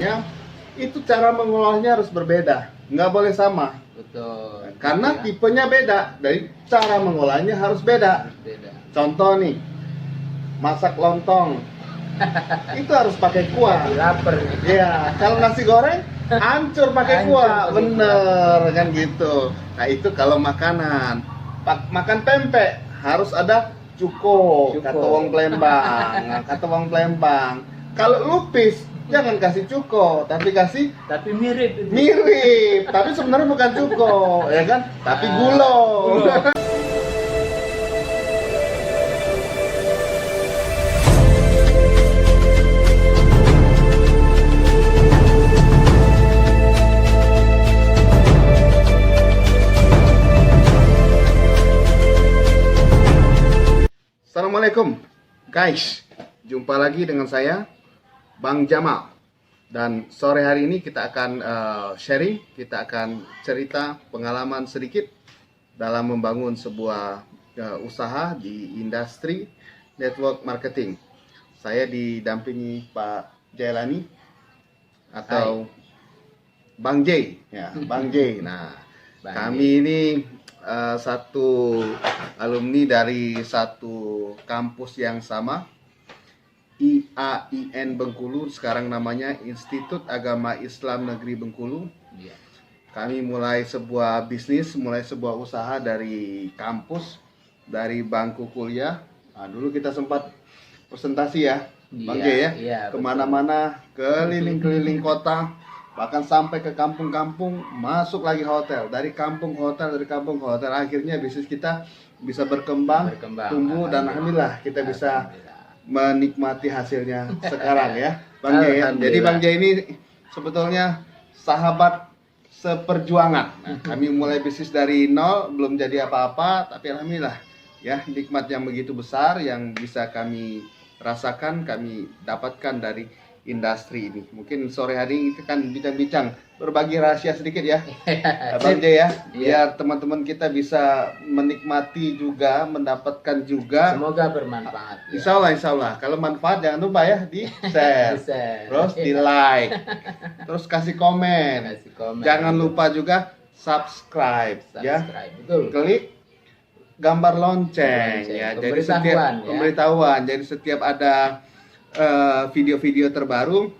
Ya, itu cara mengolahnya harus berbeda, nggak boleh sama. Betul. Karena Ya, tipenya beda, dari cara mengolahnya harus beda. beda. Contoh nih, masak lontong, itu harus pakai kuah. Jadi lapar nih. Ya, kalau nasi goreng hancur pakai Hancur kuah, pakai bener kan gitu. Nah itu kalau makanan, makan pempek harus ada cuko, Cuko. kata wong Palembang, kata wong Palembang. Kalau lupis jangan kasih cuko, tapi kasih Tapi mirip itu. mirip, tapi sebenarnya bukan cuko, ya kan? Tapi gulo. Gulo. Assalamualaikum guys, jumpa lagi dengan saya Bang Jamal. Dan sore hari ini kita akan sharing, kita akan cerita pengalaman sedikit dalam membangun sebuah usaha di industri network marketing. Saya didampingi Pak Jailani atau Bang J, ya Bang J. Nah, Bang kami ini satu alumni dari satu kampus yang sama, IAIN Bengkulu, sekarang namanya Institut Agama Islam Negeri Bengkulu. Iya. Kami mulai sebuah bisnis, mulai sebuah usaha dari kampus, dari bangku kuliah. Nah, dulu kita sempat presentasi ya, Bang J ya, Iya, kemana-mana, keliling-keliling kota, bahkan sampai ke kampung-kampung, masuk lagi hotel, dari kampung ke hotel, dari kampung ke hotel. Akhirnya bisnis kita bisa berkembang, tumbuh, dan alhamdulillah kita bisa menikmati hasilnya sekarang ya, Bang J ya. Jadi Bang J ini sebetulnya sahabat seperjuangan. Nah, kami mulai bisnis dari nol, belum jadi apa-apa, tapi alhamdulillah ya, nikmat yang begitu besar yang bisa kami rasakan, kami dapatkan dari industri ini. Mungkin sore hari ini kita akan bincang-bincang, berbagi rahasia sedikit ya, Bang J ya, biar teman-teman kita bisa menikmati juga, mendapatkan juga. Semoga bermanfaat. Ya. Insya Allah. Kalau manfaat jangan lupa ya di share, terus di like, terus kasih komen. Kasih komen. Jangan lupa juga subscribe, ya. Betul. Klik gambar lonceng ya. Jadi setiap pemberitahuan, jadi setiap ada video-video terbaru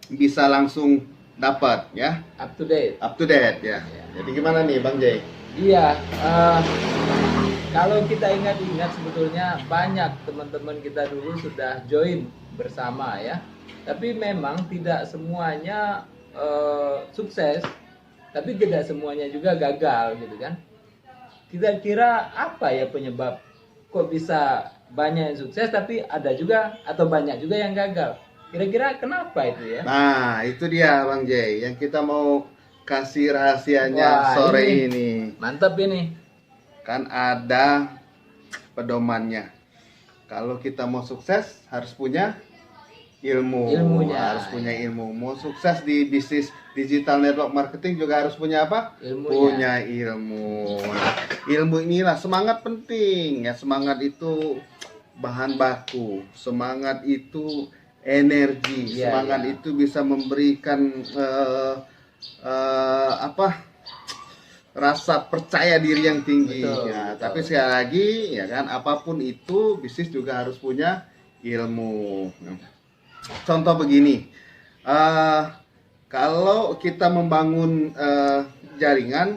bisa langsung dapat ya. Up to date. Up to date ya. Jadi gimana nih Bang J? Iya, kalau kita ingat-ingat sebetulnya banyak teman-teman kita dulu sudah join bersama ya. Tapi memang tidak semuanya sukses, tapi tidak semuanya juga gagal gitu kan. Kita kira apa ya penyebab kok bisa banyak yang sukses tapi ada juga atau banyak juga yang gagal? Kira-kira kenapa itu ya? Nah, itu dia Bang J yang kita mau kasih rahasianya. Wah, sore ini. Mantap ini. Kan ada pedomannya. Kalau kita mau sukses harus punya ilmu. Harus punya ilmu. Mau sukses di bisnis digital network marketing juga harus punya apa? Ilmunya. Punya ilmu. Nah, ilmu inilah semangat penting ya. Semangat itu bahan baku. Semangat itu energi. Semangat itu bisa memberikan rasa percaya diri yang tinggi. Betul. Tapi sekali lagi ya kan, apapun itu bisnis juga harus punya ilmu. Contoh begini, kalau kita membangun jaringan,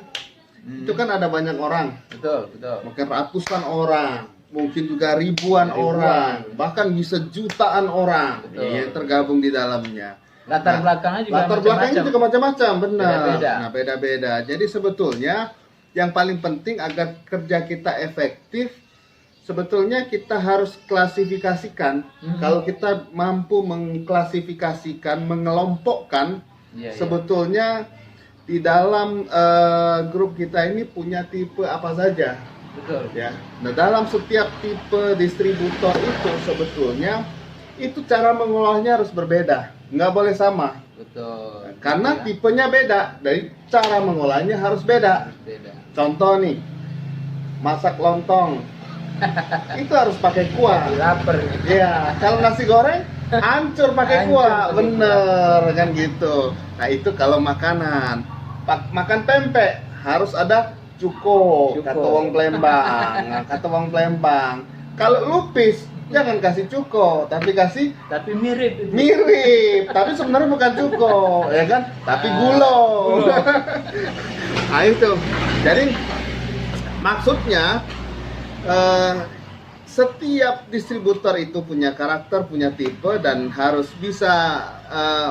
itu kan ada banyak orang. Betul. Mungkin ratusan orang, mungkin juga ribuan orang, bahkan bisa jutaan orang yang tergabung di dalamnya. Latar belakangnya juga macam-macam, benar. Beda-beda. Nah, beda-beda. Jadi sebetulnya yang paling penting agar kerja kita efektif, sebetulnya kita harus klasifikasikan. Kalau kita mampu mengklasifikasikan, mengelompokkan, sebetulnya di dalam grup kita ini punya tipe apa saja. Betul. Ya. Nah, dalam setiap tipe distributor itu sebetulnya itu cara mengolahnya harus berbeda, nggak boleh sama. Betul. Karena tipenya beda, dari cara mengolahnya harus beda. Contoh nih, masak lontong, itu harus pakai kuah. Lapar. Ya, kalau nasi goreng hancur pakai Hancur kuah, pakai bener kan gitu. Nah itu kalau makanan. Makan pempek harus ada cuko, Cuko. kata wong Palembang. Nah, kata wong Palembang. Kalau lupis jangan kasih cuko, tapi kasih Tapi mirip itu. mirip, tapi sebenarnya bukan cuko, ya kan? Tapi gulo. Gulo. Nah itu. Jadi maksudnya setiap distributor itu punya karakter, punya tipe dan harus bisa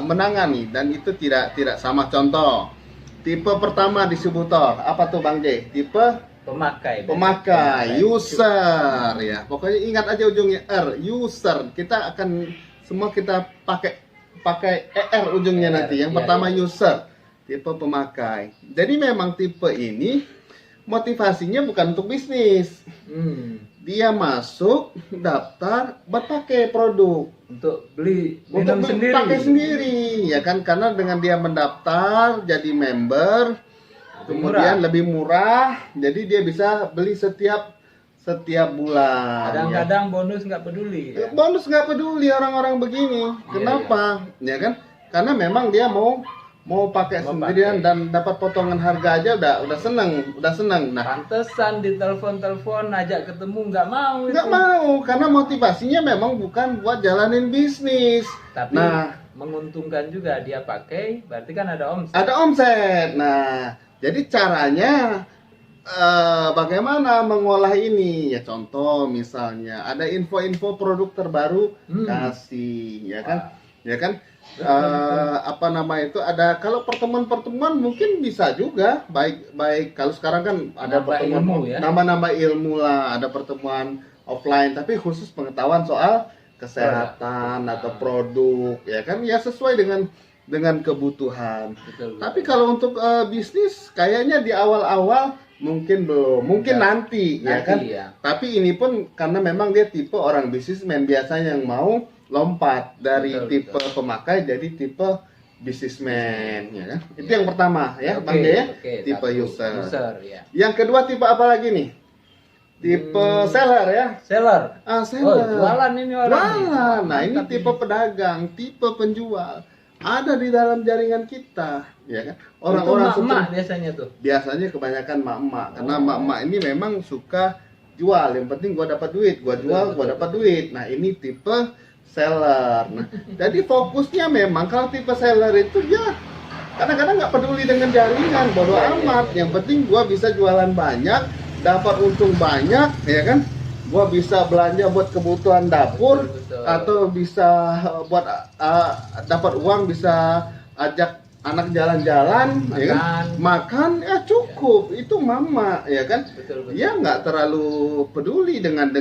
menangani dan itu tidak sama. Contoh, tipe pertama distributor apa tuh Bang J? Tipe pemakai, user ya. Pokoknya ingat aja ujungnya R, user. Kita akan semua kita pakai ER ujungnya nanti. Yang pertama user, tipe pemakai. Jadi memang tipe ini motivasinya bukan untuk bisnis. Dia masuk daftar buat pakai produk, Untuk beli minum untuk sendiri. pakai sendiri ya kan, karena dengan dia mendaftar jadi member kemudian lebih murah, jadi dia bisa beli setiap bulan. Kadang-kadang bonus nggak peduli. Ya. Bonus nggak peduli orang-orang begini. Kenapa? Ya kan? Karena memang dia mau pakai sendirian dan dapat potongan harga aja udah seneng. Nah, Pantesan di telepon ajak ketemu nggak mau itu. nggak mau karena motivasinya memang bukan buat jalanin bisnis. Tapi Nah, menguntungkan juga dia pakai, berarti kan ada omset. ada omset. Nah, jadi caranya bagaimana mengolah ini? Ya contoh misalnya ada info-info produk terbaru kasih, ya kan? Ya kan? Apa nama itu? Ada kalau pertemuan mungkin bisa juga baik kalau sekarang kan ada Nambah pertemuan ilmu, ya? nambah ilmu lah, ada pertemuan offline tapi khusus pengetahuan soal kesehatan atau produk, ya kan? Ya sesuai dengan kebutuhan. Betul. Tapi kalau untuk bisnis kayaknya di awal-awal mungkin belum, mungkin nanti ya kan. Ya. Tapi ini pun karena memang dia tipe orang bisnismen biasanya yang mau lompat dari tipe pemakai jadi tipe bisnismen, ya kan. Itu yang pertama ya, Bang Jaya, tipe user. Ya. Yang kedua tipe apa lagi nih? Tipe seller ya. Seller. Seller. Jualan ini orang. Jualan. Nah, ini tipe pedagang, tipe penjual. Ada di dalam jaringan kita, ya kan? Orang-orang emak biasanya tuh. Biasanya kebanyakan mak-mak, karena mak-mak ini memang suka jual. Yang penting gua dapat duit, gua jual, gua dapat duit. Nah, ini tipe seller. Nah, jadi fokusnya memang kalau tipe seller itu ya kadang-kadang nggak peduli dengan jaringan, bodo amat. Yang penting gua bisa jualan banyak, dapat untung banyak, ya kan? Gua bisa belanja buat kebutuhan dapur, atau bisa buat dapat uang, bisa ajak anak jalan-jalan, ya kan? Makan ya cukup, itu mama, ya kan? Dia nggak terlalu peduli dengan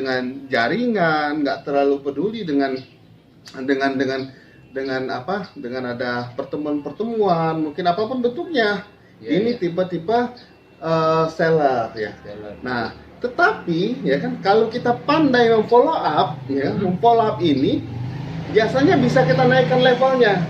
jaringan, nggak terlalu peduli dengan apa? Dengan ada pertemuan, mungkin apapun bentuknya. Ini tipe-tipe seller ya. Nah, tetapi ya kan kalau kita pandai memfollow up ya, memfollow up ini biasanya bisa kita naikkan levelnya.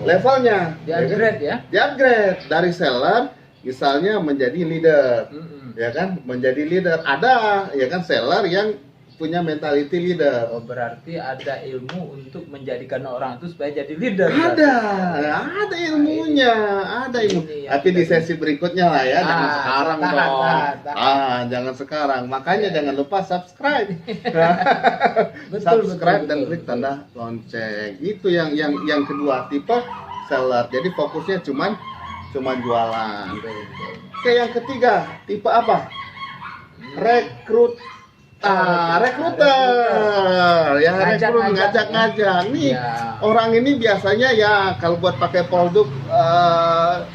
Levelnya Di-upgrade ya. Di-upgrade dari seller misalnya menjadi leader. Ya kan? Menjadi leader. Ada ya kan seller yang punya mentality leader. Berarti ada ilmu untuk menjadikan orang itu supaya jadi leader. Ada ilmunya, ada ilmu. Tapi di sesi berikutnya lah ya, jangan sekarang dong. Jangan sekarang. Makanya jangan lupa subscribe. Subscribe dan klik tanda lonceng. Itu yang kedua, tipe seller. Jadi fokusnya cuman jualan. Oke, yang ketiga, tipe apa? Rekruter ya, ngajak-ngajak nih ya. Orang ini biasanya ya kalau buat pakai produk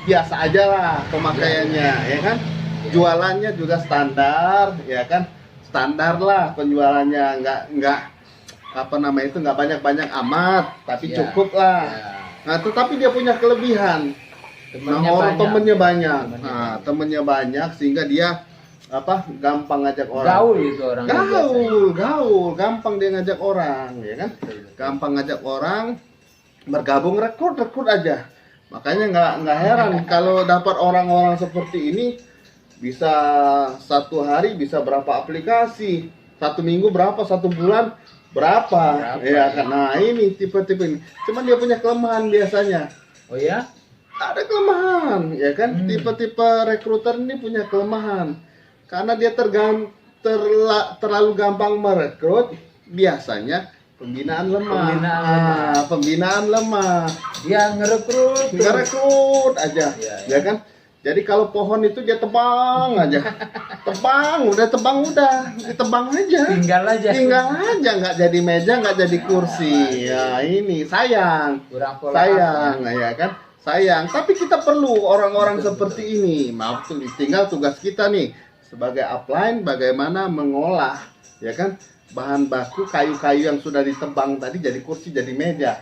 biasa aja lah pemakaiannya, ya kan. Jualannya juga standar, ya kan, standar lah penjualannya, nggak apa namanya itu, nggak banyak amat tapi cukup lah. Nah, tetapi dia punya kelebihan, temennya banyak. Temennya banyak sehingga dia gampang ngajak orang. Gaul itu orang. Gaul, gampang dia ngajak orang, ya kan? Gampang ngajak orang, bergabung, rekrut aja. Makanya nggak heran kalau dapat orang-orang seperti ini, bisa satu hari bisa berapa aplikasi, satu minggu berapa, satu bulan berapa? Ya kan. Nah, ini tipe-tipe ini. Cuman dia punya kelemahan biasanya. Oh ya? Ada kelemahan, ya kan? Tipe-tipe rekruter ini punya kelemahan. Karena dia terlalu gampang merekrut, biasanya pembinaan lemah. Pembinaan lemah. Dia ngerekrut aja, ya kan? Jadi kalau pohon itu dia tebang aja, ditebang aja. Tinggal aja, nggak jadi meja, nggak jadi kursi. Ya ini sayang, ya kan? Sayang. Tapi kita perlu orang-orang seperti ini. Maaf, tinggal tugas kita nih sebagai upline bagaimana mengolah, ya kan? Bahan baku kayu-kayu yang sudah ditebang tadi jadi kursi, jadi meja.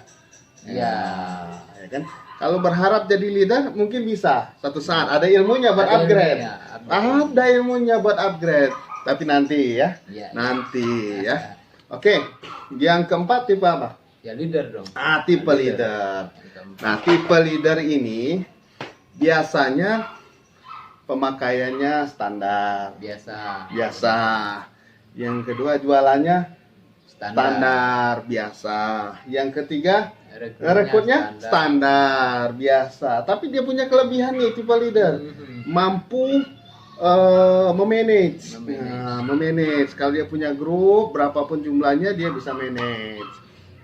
Ya kan? Kalau berharap jadi leader mungkin bisa suatu saat ada ilmunya buat upgrade. Ada ilmunya buat upgrade. Tapi nanti ya. Nanti ya. Oke. Yang keempat tipe apa? Ya leader dong. Tipe leader. Nah, tipe leader ini biasanya pemakaiannya standar. Biasa. Yang kedua jualannya standar biasa. Yang ketiga rekrutnya standar biasa. Tapi dia punya kelebihan nih tipe leader, mampu memanage. Memanage. Kalau dia punya grup berapapun jumlahnya dia bisa manage.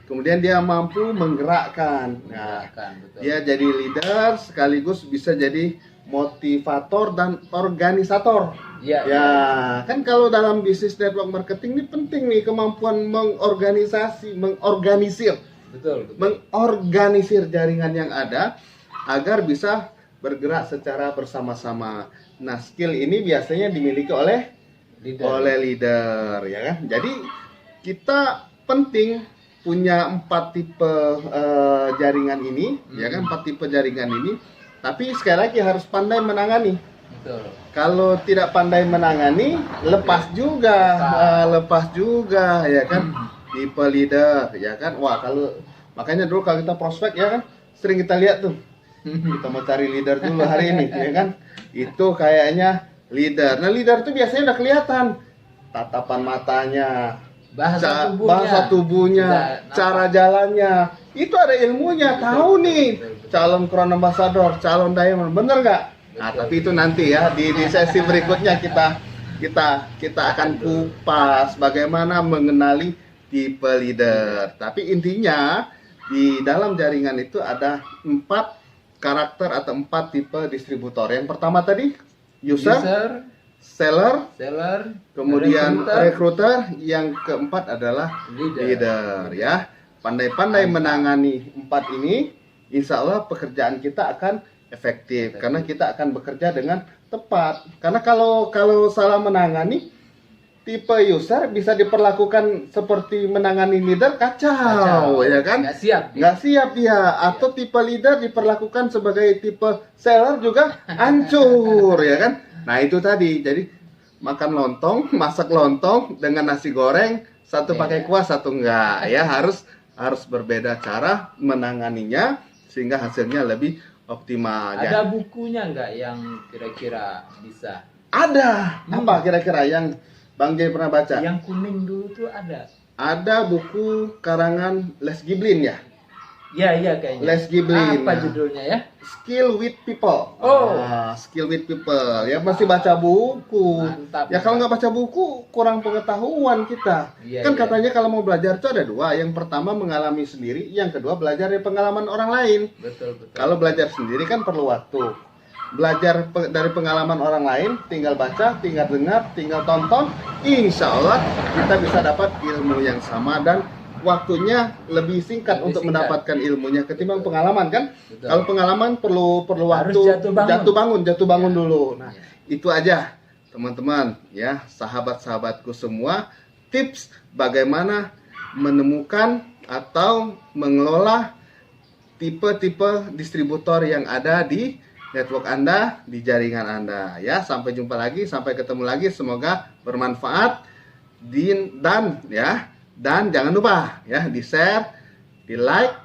Kemudian dia mampu menggerakkan. Dia jadi leader sekaligus bisa jadi motivator dan organisator. Kan kalau dalam bisnis network marketing ini penting nih kemampuan mengorganisir. Mengorganisir jaringan yang ada agar bisa bergerak secara bersama-sama. Nah, skill ini biasanya dimiliki oleh leader, ya kan? Jadi kita penting punya 4 tipe jaringan ini, ya kan? 4 tipe jaringan ini. Tapi sekali lagi harus pandai menangani. Kalau tidak pandai menangani, lepas juga, ya kan? Tipe leader, ya kan? Wah, kalau makanya dulu kalau kita prospek, ya kan, sering kita lihat tuh, kita mau cari leader dulu hari ini, ya kan? Itu kayaknya leader. Nah, leader tuh biasanya udah kelihatan tatapan matanya, bahasa tubuhnya, cara jalannya, itu ada ilmunya. Tahu nih calon crown ambassador, calon diamond, bener nggak? Nah, tapi itu nanti ya di sesi berikutnya kita akan kupas bagaimana mengenali tipe leader. Tapi intinya di dalam jaringan itu ada 4 karakter atau 4 tipe distributor. Yang pertama tadi user, seller, kemudian recruiter, yang keempat adalah leader, ya. Pandai-pandai menangani 4 ini, insya Allah pekerjaan kita akan efektif karena kita akan bekerja dengan tepat. Karena kalau salah menangani tipe user bisa diperlakukan seperti menangani leader, kacau, ya kan? Nggak siap dia. Atau tipe leader diperlakukan sebagai tipe seller juga hancur, ya kan? Nah, itu tadi. Jadi makan lontong, masak lontong dengan nasi goreng, satu pakai kuah, satu enggak, ya. Harus berbeda cara menanganinya sehingga hasilnya lebih optimal. Ada bukunya nggak yang kira-kira bisa? Ada. Apa kira-kira yang Bang Jay pernah baca? Yang kuning dulu tuh ada. Ada buku karangan Les Giblin ya? Iya kayaknya. Les Giblin. Apa judulnya ya? Skill with People. Skill with People. Ya mesti baca buku. Mantap. Ya kalau nggak baca buku kurang pengetahuan kita. Katanya kalau mau belajar itu ada 2. Yang pertama mengalami sendiri, yang kedua belajar dari pengalaman orang lain. Betul. Kalau belajar sendiri kan perlu waktu. Belajar dari pengalaman orang lain, tinggal baca, tinggal dengar, tinggal tonton, insya Allah kita bisa dapat ilmu yang sama dan waktunya lebih singkat untuk mendapatkan ilmunya ketimbang pengalaman kan. Kalau pengalaman perlu waktu, jatuh bangun dulu. Nah, itu aja teman-teman ya, sahabat-sahabatku semua, tips bagaimana menemukan atau mengelola tipe-tipe distributor yang ada di network Anda, di jaringan Anda ya. Sampai jumpa lagi, sampai ketemu lagi, semoga bermanfaat dan jangan lupa ya di-share, di-like,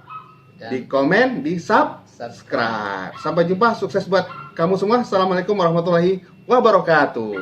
di-komen, di-subscribe. Sampai jumpa, sukses buat kamu semua. Assalamualaikum warahmatullahi wabarakatuh.